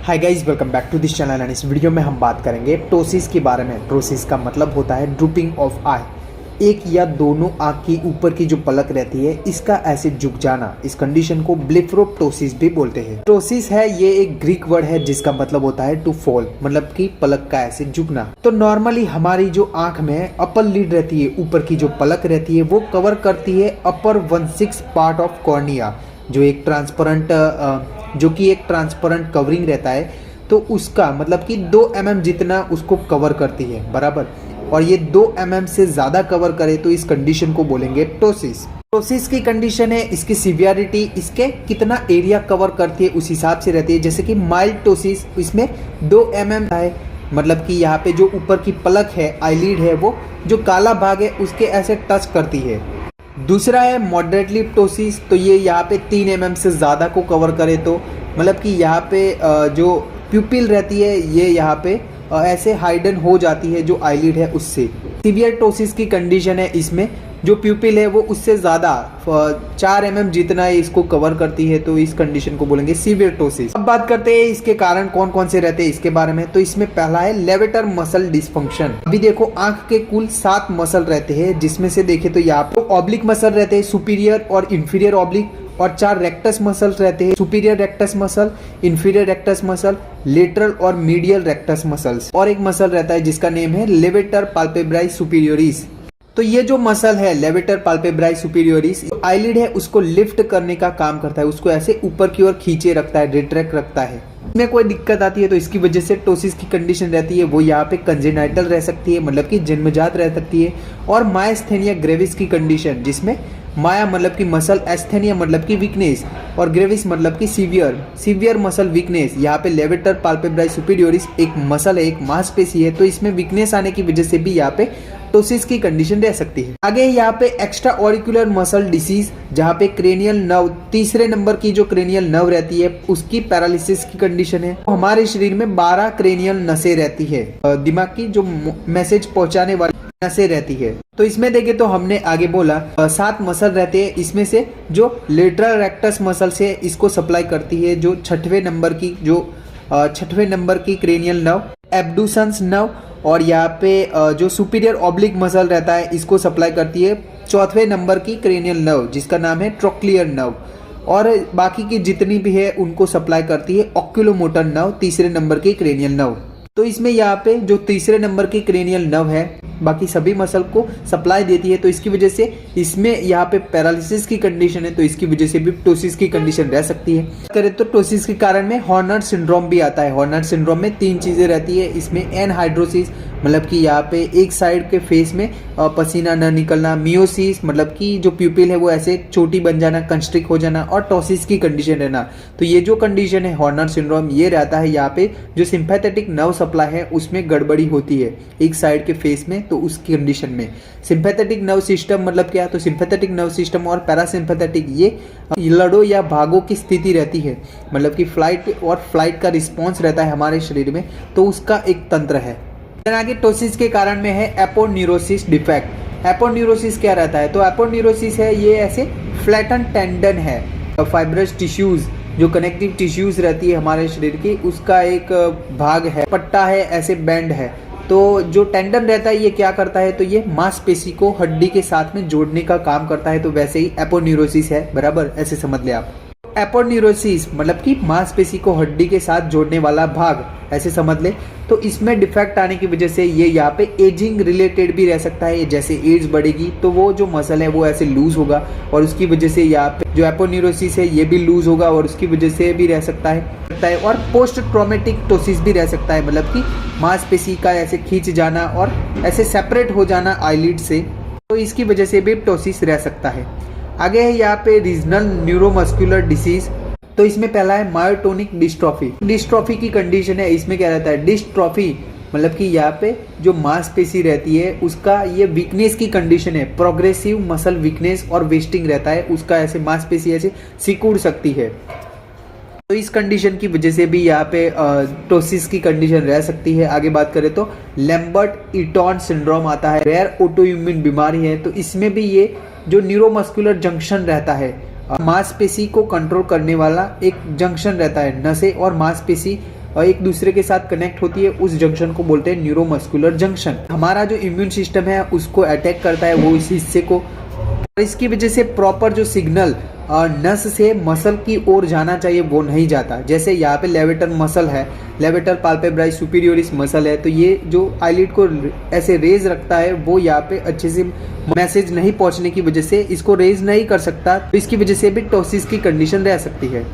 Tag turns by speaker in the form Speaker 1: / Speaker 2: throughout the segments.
Speaker 1: Hi guys, welcome back to this channel and इस video में हम बात करेंगे टोसिस के बारे में। टोसिस का मतलब होता है ड्रूपिंग ऑफ आई, एक या दोनों आंख की ऊपर की जो पलक रहती है इसका ऐसे झुक जाना। इस कंडीशन को ब्लेफरोप्टोसिस भी बोलते हैं। टोसिस है ये एक ग्रीक वर्ड है जिसका मतलब होता है टू फॉल, मतलब कि पलक का ऐसे झुकना। तो नॉर्मली हमारी जो आंख में अपर लिड रहती है, ऊपर की जो पलक रहती है वो कवर करती है अपर 1/6 पार्ट ऑफ कॉर्निया, जो एक ट्रांसपेरेंट कवरिंग रहता है। तो उसका मतलब कि 2 mm जितना उसको कवर करती है, बराबर। और ये 2 mm से ज़्यादा कवर करे तो इस कंडीशन को बोलेंगे टोसिस। टोसिस की कंडीशन है, इसकी सीवियरिटी इसके कितना एरिया कवर करती है उस हिसाब से रहती है। जैसे कि माइल्ड टोसिस, इसमें 2 mm है, मतलब कि यहाँ पे जो ऊपर की पलक है, आईलिड है, वो जो काला भाग है उसके ऐसे टच करती है। दूसरा है मॉडरेटली टोसिस, तो ये यहाँ पे 3 mm से ज़्यादा को कवर करे तो मतलब कि यहाँ पे जो प्यूपिल रहती है ये यहाँ पे ऐसे हाइडन हो जाती है जो आईलिड है उससे। सीवियर टोसिस की कंडीशन है, इसमें जो प्यूपिल है वो उससे ज़्यादा 4 mm जितना इसको कवर करती है, तो इस कंडीशन को बोलेंगे सीवियर टोसिस। अब बात करते हैं इसके कारण कौन कौन से रहते हैं इसके बारे में। तो इसमें पहला है लेवेटर मसल डिस्फंक्शन। अभी देखो आंख के कुल 7 मसल रहते हैं, जिसमें से देखे तो यहाँ पे ऑब्लिक मसल रहते हैं, सुपीरियर और इंफीरियर ऑब्लिक, और 4 रेक्टस मसल रहते हैं, superior rectus muscle, inferior rectus muscle, lateral और मीडियल रेक्टस मसल्स, और एक मसल रहता है जिसका नेम है लेवेटर पाल्पेब्राई सुपीरियोरिस। तो ये जो मसल है लेवेटर पाल्पेब्राई सुपीरियोरिस, आईलिड है उसको लिफ्ट करने का काम करता है, उसको ऐसे ऊपर की ओर खींचे रखता है, रिट्रैक्ट रखता है। इसमें कोई दिक्कत आती है तो इसकी वजह से टोसिस की कंडीशन रहती है वो यहाँ पे कंजेनाइटल रह सकती है, मतलब कि जन्मजात रह सकती है। और मायस्थेनिया ग्रेविस की कंडीशन, जिसमें माया मतलब कि मसल, एस्थेनिया मतलब कि वीकनेस, और ग्रेविस मतलब कि सीवियर मसल वीकनेस। यहाँ पे लेवेटर पाल्पेब्राई सुपीरियोरिस एक मसल है, एक मांसपेशी है, तो इसमें वीकनेस आने की वजह से भी यहाँ पे टोसिस की कंडीशन रह सकती है। आगे यहाँ पे एक्स्ट्रा ऑरिकुलर मसल डिसीज, जहाँ पे क्रेनियल नर्व, तीसरे नंबर की जो क्रेनियल नर्व रहती है उसकी पैरालिसिस की कंडीशन है। हमारे शरीर में 12 क्रेनियल नसें रहती है, दिमाग की जो मैसेज पहुंचाने वाली नसें रहती है। तो इसमें देखे तो हमने आगे बोला 7 मसल रहते हैं, इसमें से जो लेटरल रेक्टस मसल से इसको सप्लाई करती है, जो 6वें नंबर की क्रेनियल नर्व, एब्डुसेंस नर्व, और यहाँ पे जो सुपीरियर ऑब्लिक मसल रहता है इसको सप्लाई करती है 4वें नंबर की क्रेनियल नर्व, जिसका नाम है ट्रोक्लियर नर्व, और बाकी की जितनी भी है उनको सप्लाई करती है ऑक्यूलोमोटर नर्व, तीसरे नंबर की क्रेनियल नर्व। तो इसमें यहाँ पे जो तीसरे नंबर की क्रेनियल नर्व है बाकी सभी मसल को सप्लाई देती है, तो इसकी वजह से इसमें यहाँ पे पैरालिसिस की कंडीशन है, तो इसकी वजह से भी टोसिस की कंडीशन रह सकती है। करें तो टोसिस के कारण में हॉर्नर सिंड्रोम भी आता है। हॉर्नर सिंड्रोम में 3 चीजें रहती है, इसमें एनहाइड्रोसिस मतलब कि यहाँ पे एक साइड के फेस में पसीना न निकलना, मियोसिस मतलब कि जो प्यूपिल है वो ऐसे छोटी बन जाना, कंस्ट्रिक्ट हो जाना, और टोसिस की कंडीशन रहना। तो ये जो कंडीशन है हॉर्नर सिंड्रोम, ये रहता है यहाँ पे जो सिंपैथेटिक नर्व सप्लाई है उसमें गड़बड़ी होती है एक साइड के फेस में, तो उस कंडीशन में सिंपैथेटिक नर्व सिस्टम मतलब क्या, तो सिंपैथेटिक नर्व सिस्टम और पैरासिम्पैथेटिक ये लड़ो या भागो की स्थिति रहती है, मतलब कि फ्लाइट का रिस्पॉन्स रहता है हमारे शरीर में, तो उसका एक तंत्र है। आगे टोसिस के कारण में है एपोन्यूरोसिस डिफेक्ट। एपोन्यूरोसिस क्या रहता है, तो एपोन्यूरोसिस है ये ऐसे फ्लैटन टेंडन है, फाइब्रस टिश्यूज जो कनेक्टिव टिश्यूज रहती है हमारे शरीर की उसका एक भाग है, पट्टा है, ऐसे बैंड है। तो जो टेंडन रहता है ये क्या करता है, तो ये मांसपेशी को हड्डी के साथ में जोड़ने का काम करता है, तो वैसे ही एपोन्यूरोसिस है, बराबर, ऐसे समझ ले आप। एपोन्यूरोसिस मतलब कि मांसपेशी को हड्डी के साथ जोड़ने वाला भाग, ऐसे समझ ले। तो इसमें डिफेक्ट आने की वजह से ये यहाँ पे एजिंग रिलेटेड भी रह सकता है, जैसे एज बढ़ेगी तो वो जो मसल है वो ऐसे लूज होगा, और उसकी वजह से यहाँ पे जो एपोन्यूरोसिस है ये भी लूज होगा, और उसकी वजह से भी रह सकता है। और पोस्ट ट्रॉमेटिक टोसिस भी रह सकता है, मतलब कि मांसपेशी का ऐसे खींच जाना और ऐसे सेपरेट हो जाना आईलिड से, तो इसकी वजह से भी टोसिस रह सकता है। आगे है यहाँ पे रीजनल न्यूरोमस्कुलर डिसीज। तो इसमें पहला है मायोटोनिक डिस्ट्रॉफी। डिस्ट्रॉफी की कंडीशन है, इसमें क्या रहता है, डिस्ट्रॉफी मतलब कि यहाँ पे जो मांसपेशी रहती है उसका ये वीकनेस की कंडीशन है, प्रोग्रेसिव मसल वीकनेस और वेस्टिंग रहता है उसका, ऐसे मांसपेशी ऐसे सिकुड़ सकती है। तो इस कंडीशन की वजह से भी यहाँ पे टोसिस की कंडीशन रह सकती है। आगे बात करें तो लैम्बर्ट ईटन सिंड्रोम आता है, रेयर ऑटोइम्यून बीमारी है। तो इसमें भी ये जो न्यूरोमस्कुलर जंक्शन रहता है, मांसपेशी को कंट्रोल करने वाला एक जंक्शन रहता है, नसें और मांसपेशी एक दूसरे के साथ कनेक्ट होती है, उस जंक्शन को बोलते हैं न्यूरोमस्कुलर जंक्शन। हमारा जो इम्यून सिस्टम है उसको अटैक करता है वो इस हिस्से को, और इसकी वजह से प्रॉपर जो सिग्नल नस से मसल की ओर जाना चाहिए वो नहीं जाता। जैसे यहाँ पे लेवेटर मसल है, लेवेटर पाल्पेब्राई सुपीरियोरिस मसल है, तो ये जो आईलिड को ऐसे रेज रखता है वो यहाँ पे अच्छे से मैसेज नहीं पहुँचने की वजह से इसको रेज नहीं कर सकता, तो इसकी वजह से भी टोसिस की कंडीशन रह सकती है।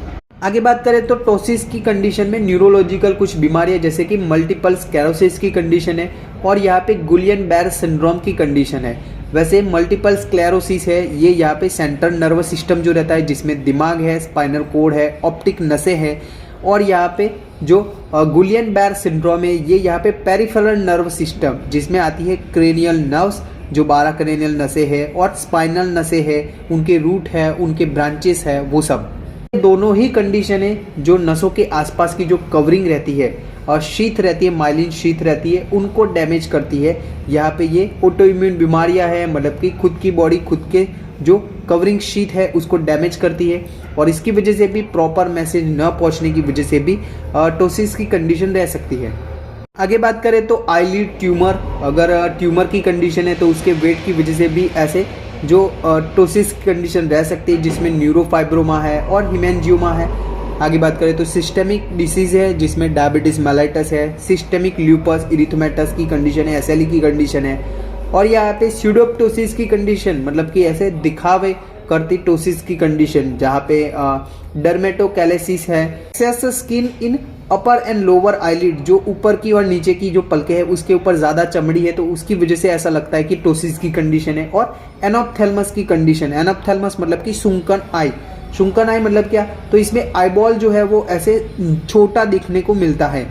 Speaker 1: आगे बात करें तो टोसिस की कंडीशन में न्यूरोलॉजिकल कुछ बीमारियां जैसे कि मल्टीपल स्क्लेरोसिस की कंडीशन है और यहाँ पे गुलियन बैर सिंड्रोम की कंडीशन है। वैसे मल्टीपल स्क्लेरोसिस है ये यहाँ पे सेंट्रल नर्वस सिस्टम जो रहता है जिसमें दिमाग है, स्पाइनल कोड है, ऑप्टिक नसें हैं, और यहाँ पे जो गुलियन बैर सिंड्रोम है ये यहाँ पे पेरिफेरल नर्व सिस्टम जिसमें आती है क्रेनियल नर्व्स जो 12 क्रेनियल नसें है और स्पाइनल नसें है, उनके रूट है, उनके ब्रांचेस है, वो सब दोनों ही कंडीशन है जो नसों के आसपास की जो कवरिंग रहती है और शीथ रहती है, माइलिन शीथ रहती है, उनको डैमेज करती है। यहाँ पे ये ऑटोइम्यून बीमारियां है, मतलब कि खुद की बॉडी खुद के जो कवरिंग शीथ है उसको डैमेज करती है, और इसकी वजह से भी प्रॉपर मैसेज न पहुँचने की वजह से भी टोसिस की कंडीशन रह सकती है। आगे बात करें तो आईलिड ट्यूमर, अगर ट्यूमर की कंडीशन है तो उसके वेट की वजह से भी ऐसे जो टोसिस की कंडीशन रह सकती है जिसमें न्यूरोफाइब्रोमा है और हिमेंजियोमा है। आगे बात करें तो सिस्टेमिक डिसीज है जिसमें डायबिटीज मेलाइटस है, सिस्टेमिक ल्यूपस इरिथमेटस की कंडीशन है, एसएलई की कंडीशन है, और यहाँ पे स्यूडोप्टोसिस की कंडीशन मतलब कि ऐसे दिखावे करती टोसिस की कंडीशन जहाँ पे डर्मेटोकैलेसिस है, excess skin in upper and lower eyelid, जो ऊपर की और नीचे की जो पलके है उसके ऊपर ज्यादा चमड़ी है तो उसकी वजह से ऐसा लगता है कि टोसिस की कंडीशन है। और एनोप्थेल्मस की कंडीशन, एनोप्थेल्मस मतलब कि sunken आई, sunken आई मतलब क्या, तो इसमें आईबॉल जो है वो ऐसे छोटा दिखने को मिलता है।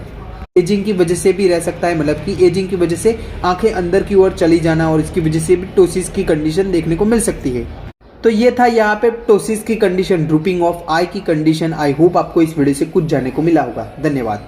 Speaker 1: एजिंग की वजह से भी रह सकता है, मतलब कि एजिंग की वजह से आंखें अंदर की ओर चली जाना और इसकी वजह से भी टोसिस की कंडीशन देखने को मिल सकती है। तो ये था यहाँ पे टोसिस की कंडीशन, ड्रूपिंग ऑफ आई की कंडीशन। आई होप आपको इस वीडियो से कुछ जानने को मिला होगा। धन्यवाद।